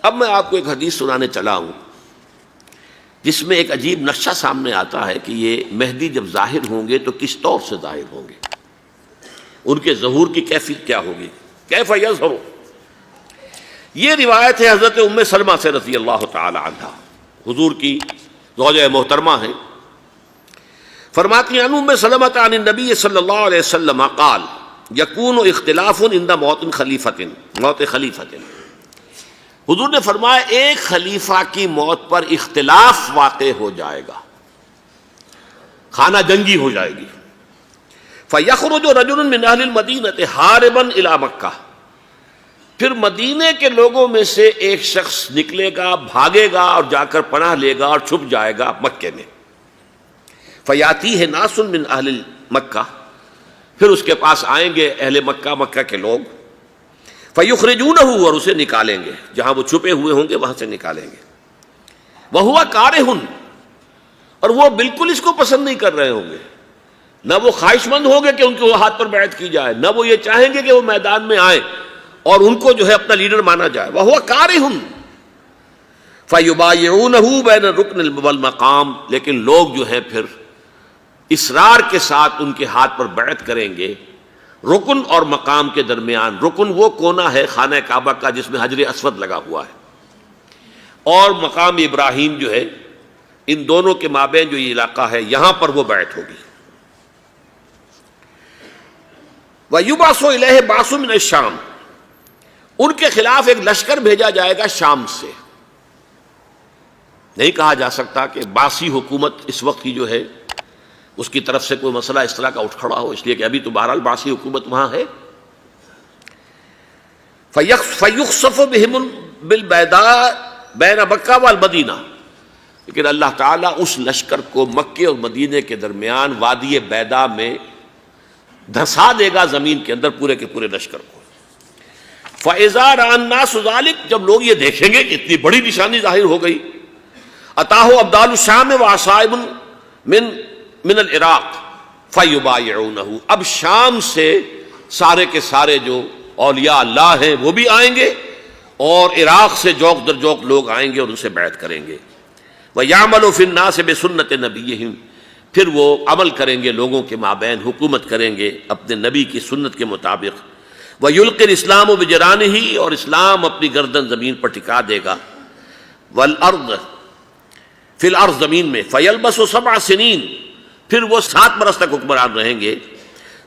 اب میں آپ کو ایک حدیث سنانے چلا ہوں جس میں ایک عجیب نقشہ سامنے آتا ہے کہ یہ مہدی جب ظاہر ہوں گے تو کس طور سے ظاہر ہوں گے، ان کے ظہور کی کیفیت کیا ہوگی، کیف یظہر۔ یہ روایت ہے حضرت ام سلمہ سے رضی اللہ تعالی عنہا، حضور کی زوجہ محترمہ ہیں، فرماتی ہیں ام سلمہ عن النبی صلی اللہ علیہ وسلم قال یکون اختلاف عند موت خلیفۃ، موت خلیفۃ، حضور نے فرمایا ایک خلیفہ کی موت پر اختلاف واقع ہو جائے گا، خانہ جنگی ہو جائے گی۔ فَيَخْرُجُ رَجُلٌ مِّنْ أَهْلِ الْمَدِينَةِ حَارِبًا إِلَىٰ مکہ، پھر مدینے کے لوگوں میں سے ایک شخص نکلے گا، بھاگے گا اور جا کر پناہ لے گا اور چھپ جائے گا مکے میں۔ فَيَأْتِيهِ نَاسٌ مِّنْ أَهْلِ مکہ، پھر اس کے پاس آئیں گے اہل مکہ، مکہ کے لوگ، فَيُخْرِجُونَهُ، اور اسے نکالیں گے، جہاں وہ چھپے ہوئے ہوں گے وہاں سے نکالیں گے۔ وَهُوَ كَارِهٌ، اور وہ بالکل اس کو پسند نہیں کر رہے ہوں گے، نہ وہ خواہش مند ہوں گے کہ ان کے ہاتھ پر بیعت کی جائے، نہ وہ یہ چاہیں گے کہ وہ میدان میں آئیں اور ان کو جو ہے اپنا لیڈر مانا جائے۔ وَهُوَ كَارِهٌ فَيُبَايِعُونَهُ بَيْنَ الرُّكْنِ وَالْمَقَامِ، لیکن لوگ جو ہے پھر اصرار کے ساتھ ان کے ہاتھ پر بیعت کریں گے رکن اور مقام کے درمیان۔ رکن وہ کونا ہے خانہ کعبہ کا جس میں حجر اسود لگا ہوا ہے، اور مقام ابراہیم جو ہے، ان دونوں کے مابین جو یہ علاقہ ہے یہاں پر وہ بیعت ہوگی۔ وَيُبْعَثُ إِلَيْهِ بَعْثٌ مِّنَ الشَّامِ، ان کے خلاف ایک لشکر بھیجا جائے گا شام سے۔ نہیں کہا جا سکتا کہ باسی حکومت اس وقت کی جو ہے اس کی طرف سے کوئی مسئلہ اس طرح کا اٹھ کھڑا ہو، اس لیے کہ ابھی تو بہرحال باسی حکومت وہاں ہے۔ فَيُخْسَفُ بِهِمُ بِالْبَيْضَاءِ بَيْنَ مَکَّہ وَالْمَدِینَہ، لیکن اللہ تعالیٰ اس لشکر کو مکے اور مدینے کے درمیان وادی بیضاء میں دھسا دے گا، زمین کے اندر پورے کے پورے لشکر کو۔ فَإِذَا رَأَى النَّاسُ ذَلِكَ، جب لوگ یہ دیکھیں گے کہ اتنی بڑی نشانی ظاہر ہو گئی، أَتَاهُ أَبْدَالُ الشَّامِ وَعَصَائِبٌ من العراق فَيُبَايِعُونَهُ، اب شام سے سارے کے سارے جو اولیاء اللہ ہیں وہ بھی آئیں گے، اور عراق سے جوق در جوق لوگ آئیں گے اور ان سے بیعت کریں گے۔ وَيَعْمَلُ فِي النَّاسِ بِسُنَّةِ نَبِيِّهِمْ، پھر وہ عمل کریں گے لوگوں کے مابین، حکومت کریں گے اپنے نبی کی سنت کے مطابق۔ وَيُلْقِي الْإِسْلَامُ بِجَرَانِهِ، اور اسلام اپنی گردن زمین پر ٹکا دے گا۔ وَالْأَرْضِ فِي الْأَرْضِ، زمین میں۔ فَيَلْبَسُ 7 سنین، پھر وہ 7 برس تک حکمران رہیں گے۔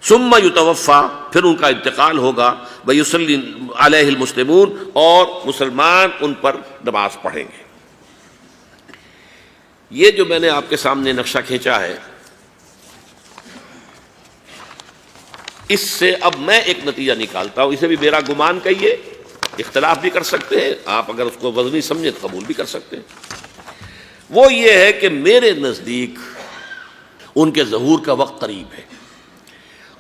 ثم یتوفیٰ، پھر ان کا انتقال ہوگا۔ ویصلی علیہ المسلمون، اور مسلمان ان پر نماز پڑھیں گے۔ یہ جو میں نے آپ کے سامنے نقشہ کھینچا ہے، اس سے اب میں ایک نتیجہ نکالتا ہوں، اسے بھی میرا گمان کہیے، اختلاف بھی کر سکتے ہیں آپ، اگر اس کو وزنی سمجھیں تو قبول بھی کر سکتے ہیں۔ وہ یہ ہے کہ میرے نزدیک ان کے ظہور کا وقت قریب ہے،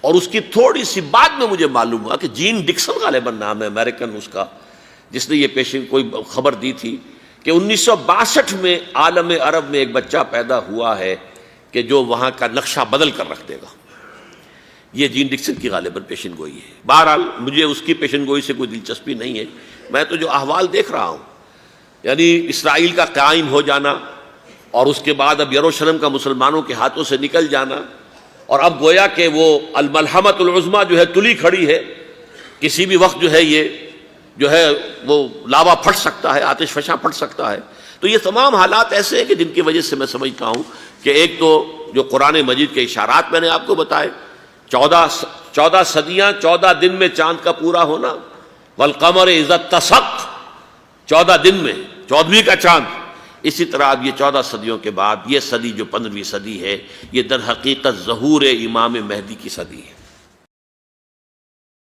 اور اس کی تھوڑی سی بعد میں مجھے معلوم ہوا کہ جین ڈکسن غالباً نام ہے امریکن اس کا، جس نے یہ پیشن کوئی خبر دی تھی کہ 1962 میں عالم عرب میں ایک بچہ پیدا ہوا ہے کہ جو وہاں کا نقشہ بدل کر رکھ دے گا۔ یہ جین ڈکسن کی غالباً پیشن گوئی ہے۔ بہرحال مجھے اس کی پیشن گوئی سے کوئی دلچسپی نہیں ہے، میں تو جو احوال دیکھ رہا ہوں، یعنی اسرائیل کا قائم ہو جانا، اور اس کے بعد اب یروشلم کا مسلمانوں کے ہاتھوں سے نکل جانا، اور اب گویا کہ وہ الملحمۃ العظمیٰ جو ہے تلی کھڑی ہے، کسی بھی وقت جو ہے یہ جو ہے وہ لاوا پھٹ سکتا ہے، آتش فشاں پھٹ سکتا ہے۔ تو یہ تمام حالات ایسے ہیں کہ جن کی وجہ سے میں سمجھتا ہوں کہ ایک تو جو قرآن مجید کے اشارات میں نے آپ کو بتائے، 14 صدیاں، 14 دن میں چاند کا پورا ہونا، والقمر اذا اتسق، 14 دن میں 14ویں کا چاند۔ اسی طرح اب یہ 14 صدیوں کے بعد یہ صدی جو 15ویں صدی ہے، یہ در حقیقت ظہور امام مہدی کی صدی ہے۔